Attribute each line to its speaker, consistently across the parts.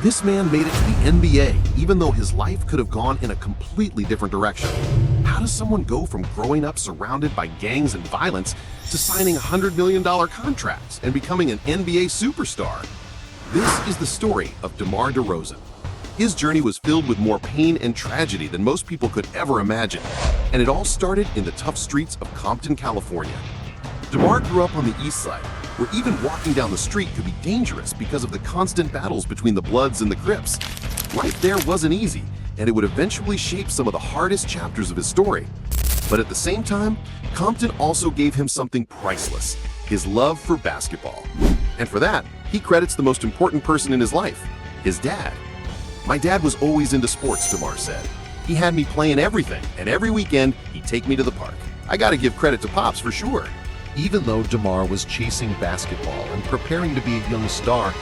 Speaker 1: This man made it to the NBA, even though his life could have gone in a completely different direction. How does someone go from growing up surrounded by gangs and violence to signing $100 million contracts and becoming an NBA superstar? This is the story of DeMar DeRozan. His journey was filled with more pain and tragedy than most people could ever imagine, and it all started in the tough streets of Compton, California. DeMar grew up on the east side, where even walking down the street could be dangerous because of the constant battles between the Bloods and the Crips. Life there wasn't easy, and it would eventually shape some of the hardest chapters of his story. But at the same time, Compton also gave him something priceless: his love for basketball. And for that, he credits the most important person in his life, his dad. "My dad was always into sports," DeMar said. "He had me playing everything, and every weekend, he'd take me to the park. I gotta give credit to Pops for sure." Even though DeMar was chasing basketball and preparing to be a young star,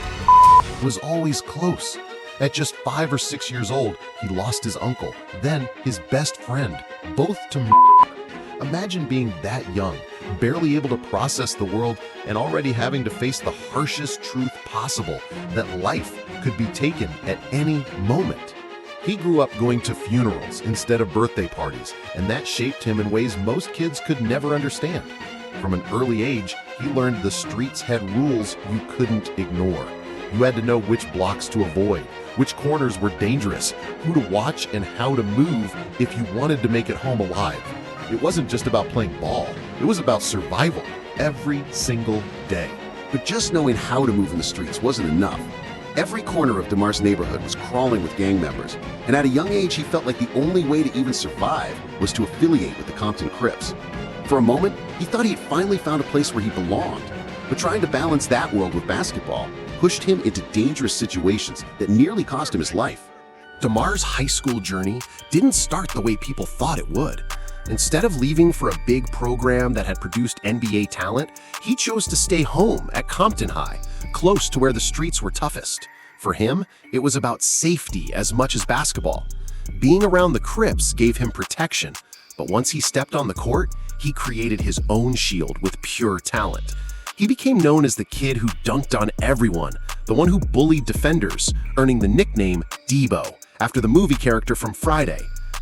Speaker 1: was always close. At just 5 or 6 years old, he lost his uncle, then his best friend, both to murder. Imagine being that young, barely able to process the world, and already having to face the harshest truth possible, that life could be taken at any moment. He grew up going to funerals instead of birthday parties, and that shaped him in ways most kids could never understand. From an early age, he learned the streets had rules you couldn't ignore. You had to know which blocks to avoid, which corners were dangerous, who to watch, and how to move if you wanted to make it home alive. It wasn't just about playing ball, it was about survival every single day.
Speaker 2: But just knowing how to move in the streets wasn't enough. Every corner of DeMar's neighborhood was crawling with gang members, and at a young age he felt like the only way to even survive was to affiliate with the Compton Crips. For a moment, he thought he had finally found a place where he belonged, but trying to balance that world with basketball pushed him into dangerous situations that nearly cost him his life. DeMar's high school journey didn't start the way people thought it would. Instead of leaving for a big program that had produced NBA talent, he chose to stay home at Compton High, close to where the streets were toughest. For him, it was about safety as much as basketball. Being around the Crips gave him protection, but once he stepped on the court, he created his own shield with pure talent. He became known as the kid who dunked on everyone, the one who bullied defenders, earning the nickname Debo, after the movie character from Friday.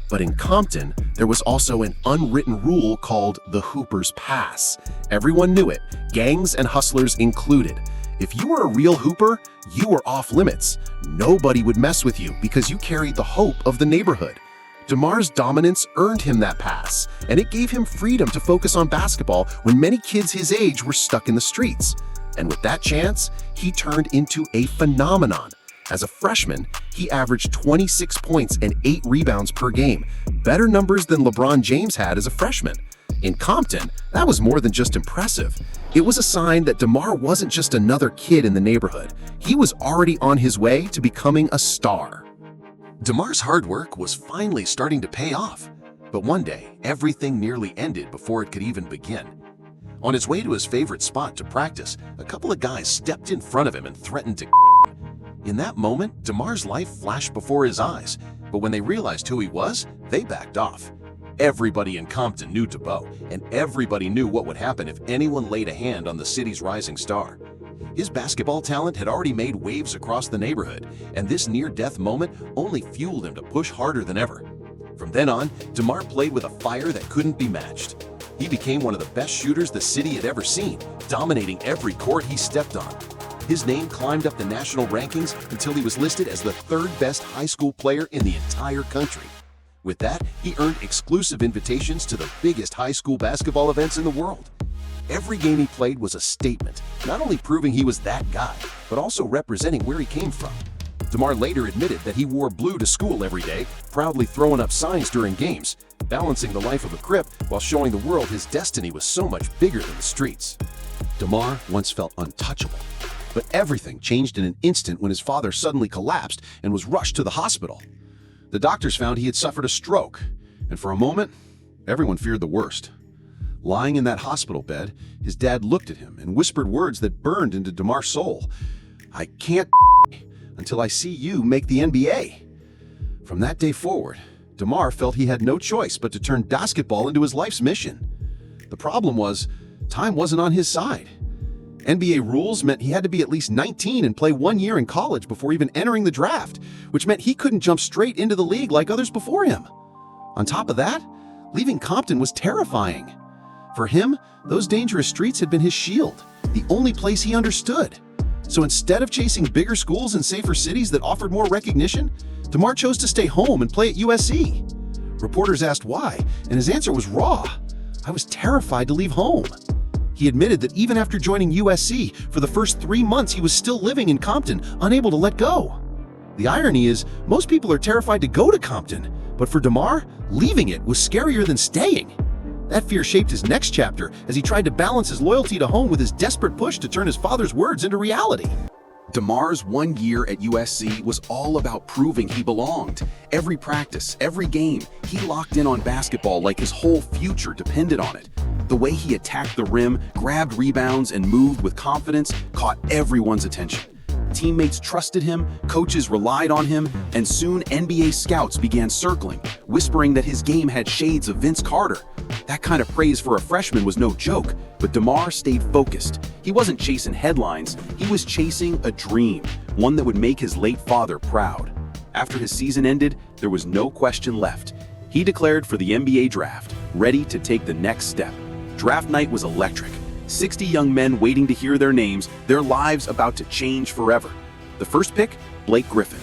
Speaker 2: But in Compton, there was also an unwritten rule called the Hooper's Pass. Everyone knew it, gangs and hustlers included. If you were a real hooper, you were off limits. Nobody would mess with you because you carried the hope of the neighborhood. DeMar's dominance earned him that pass, and it gave him freedom to focus on basketball when many kids his age were stuck in the streets. And with that chance, he turned into a phenomenon. As a freshman, he averaged 26 points and 8 rebounds per game, better numbers than LeBron James had as a freshman. In Compton, that was more than just impressive. It was a sign that DeMar wasn't just another kid in the neighborhood. He was already on his way to becoming a star. DeMar's hard work was finally starting to pay off, but one day, everything nearly ended before it could even begin. On his way to his favorite spot to practice, a couple of guys stepped in front of him and threatened to In that moment, DeMar's life flashed before his eyes, but when they realized who he was, they backed off. Everybody in Compton knew DeBo, and everybody knew what would happen if anyone laid a hand on the city's rising star. His basketball talent had already made waves across the neighborhood, and this near-death moment only fueled him to push harder than ever. From then on, DeMar played with a fire that couldn't be matched. He became one of the best shooters the city had ever seen, dominating every court he stepped on. His name climbed up the national rankings until he was listed as the 3rd best high school player in the entire country. With that, he earned exclusive invitations to the biggest high school basketball events in the world. Every game he played was a statement, not only proving he was that guy, but also representing where he came from. DeMar later admitted that he wore blue to school every day, proudly throwing up signs during games, balancing the life of a Crip while showing the world his destiny was so much bigger than the streets. DeMar once felt untouchable, but everything changed in an instant when his father suddenly collapsed and was rushed to the hospital. The doctors found he had suffered a stroke, and for a moment, everyone feared the worst. Lying in that hospital bed, his dad looked at him and whispered words that burned into DeMar's soul. "I can't until I see you make the NBA." From that day forward, DeMar felt he had no choice but to turn basketball into his life's mission. The problem was, time wasn't on his side. NBA rules meant he had to be at least 19 and play 1 year in college before even entering the draft, which meant he couldn't jump straight into the league like others before him. On top of that, leaving Compton was terrifying. For him, those dangerous streets had been his shield, the only place he understood. So instead of chasing bigger schools and safer cities that offered more recognition, DeMar chose to stay home and play at USC. Reporters asked why, and his answer was raw. "I was terrified to leave home." He admitted that even after joining USC, for the first 3 months he was still living in Compton, unable to let go. The irony is, most people are terrified to go to Compton, but for DeMar, leaving it was scarier than staying. That fear shaped his next chapter as he tried to balance his loyalty to home with his desperate push to turn his father's words into reality.
Speaker 3: DeMar's 1 year at USC was all about proving he belonged. Every practice, every game, he locked in on basketball like his whole future depended on it. The way he attacked the rim, grabbed rebounds, and moved with confidence caught everyone's attention. Teammates trusted him, coaches relied on him, and soon NBA scouts began circling, whispering that his game had shades of Vince Carter. That kind of praise for a freshman was no joke, but DeMar stayed focused. He wasn't chasing headlines, he was chasing a dream, one that would make his late father proud. After his season ended, there was no question left. He declared for the NBA draft, ready to take the next step. Draft night was electric. 60 young men waiting to hear their names, their lives about to change forever. The first pick, Blake Griffin.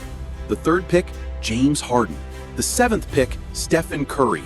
Speaker 3: The third pick, James Harden. The seventh pick, Stephen Curry.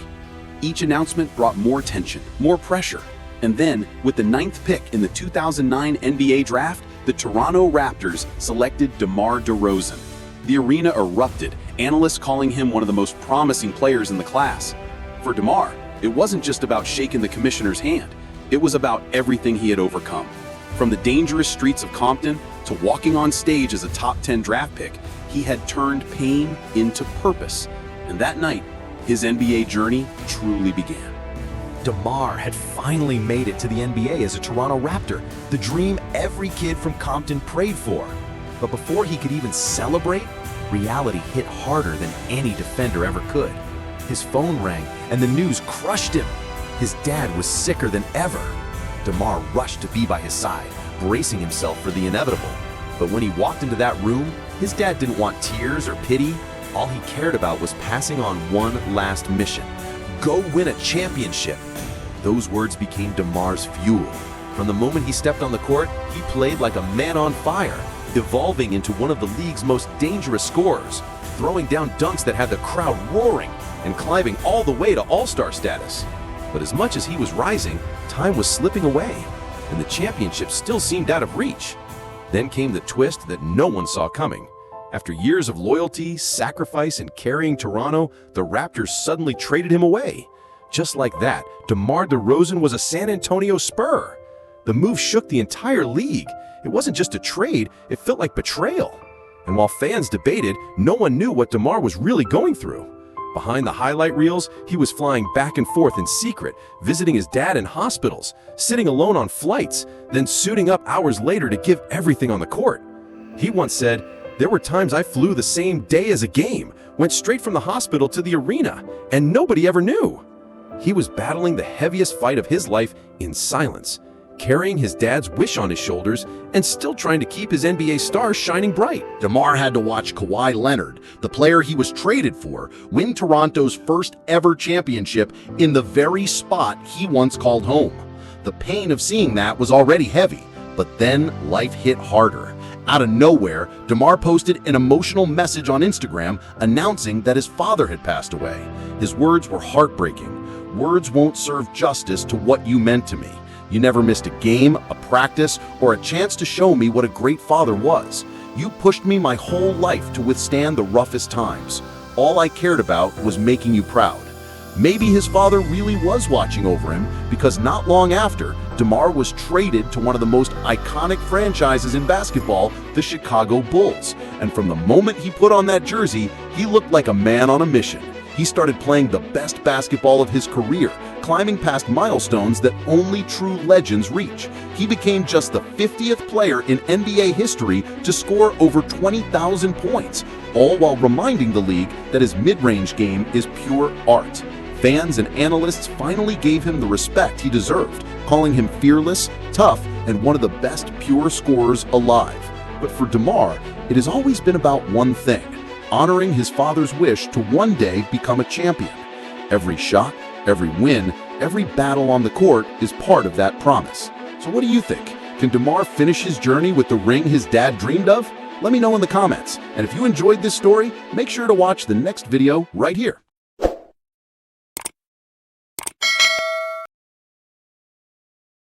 Speaker 3: Each announcement brought more tension, more pressure. And then, with the ninth pick in the 2009 NBA draft, the Toronto Raptors selected DeMar DeRozan. The arena erupted, analysts calling him one of the most promising players in the class. For DeMar, it wasn't just about shaking the commissioner's hand. It was about everything he had overcome. From the dangerous streets of Compton to walking on stage as a top 10 draft pick, he had turned pain into purpose. And that night, his NBA journey truly began.
Speaker 4: DeMar had finally made it to the NBA as a Toronto Raptor, the dream every kid from Compton prayed for. But before he could even celebrate, reality hit harder than any defender ever could. His phone rang and the news crushed him. His dad was sicker than ever. DeMar rushed to be by his side, bracing himself for the inevitable. But when he walked into that room, his dad didn't want tears or pity. All he cared about was passing on one last mission: go win a championship. Those words became DeMar's fuel. From the moment he stepped on the court, he played like a man on fire, evolving into one of the league's most dangerous scorers, throwing down dunks that had the crowd roaring, and climbing all the way to all-star status. But as much as he was rising, time was slipping away, and the championship still seemed out of reach. Then came the twist that no one saw coming. After years of loyalty, sacrifice, and carrying Toronto, the Raptors suddenly traded him away. Just like that, DeMar DeRozan was a San Antonio Spur. The move shook the entire league. It wasn't just a trade, it felt like betrayal. And while fans debated, no one knew what DeMar was really going through. Behind the highlight reels, he was flying back and forth in secret, visiting his dad in hospitals, sitting alone on flights, then suiting up hours later to give everything on the court. He once said, "There were times I flew the same day as a game, went straight from the hospital to the arena, and nobody ever knew." He was battling the heaviest fight of his life in silence, carrying his dad's wish on his shoulders and still trying to keep his NBA stars shining bright.
Speaker 2: DeMar had to watch Kawhi Leonard, the player he was traded for, win Toronto's first ever championship in the very spot he once called home. The pain of seeing that was already heavy, but then life hit harder. Out of nowhere, DeMar posted an emotional message on Instagram announcing that his father had passed away. His words were heartbreaking. "Words won't serve justice to what you meant to me. You never missed a game, a practice, or a chance to show me what a great father was. You pushed me my whole life to withstand the roughest times. All I cared about was making you proud." Maybe his father really was watching over him, because not long after, DeMar was traded to one of the most iconic franchises in basketball, the Chicago Bulls. And from the moment he put on that jersey, he looked like a man on a mission. He started playing the best basketball of his career, climbing past milestones that only true legends reach. He became just the 50th player in NBA history to score over 20,000 points, all while reminding the league that his mid-range game is pure art.
Speaker 3: Fans and analysts finally gave him the respect he deserved, calling him fearless, tough, and one of the best pure scorers alive. But for DeMar, it has always been about one thing: honoring his father's wish to one day become a champion. Every shot, every win, every battle on the court is part of that promise. So what do you think? Can DeMar finish his journey with the ring his dad dreamed of? Let me know in the comments. And if you enjoyed this story, make sure to watch the next video right here.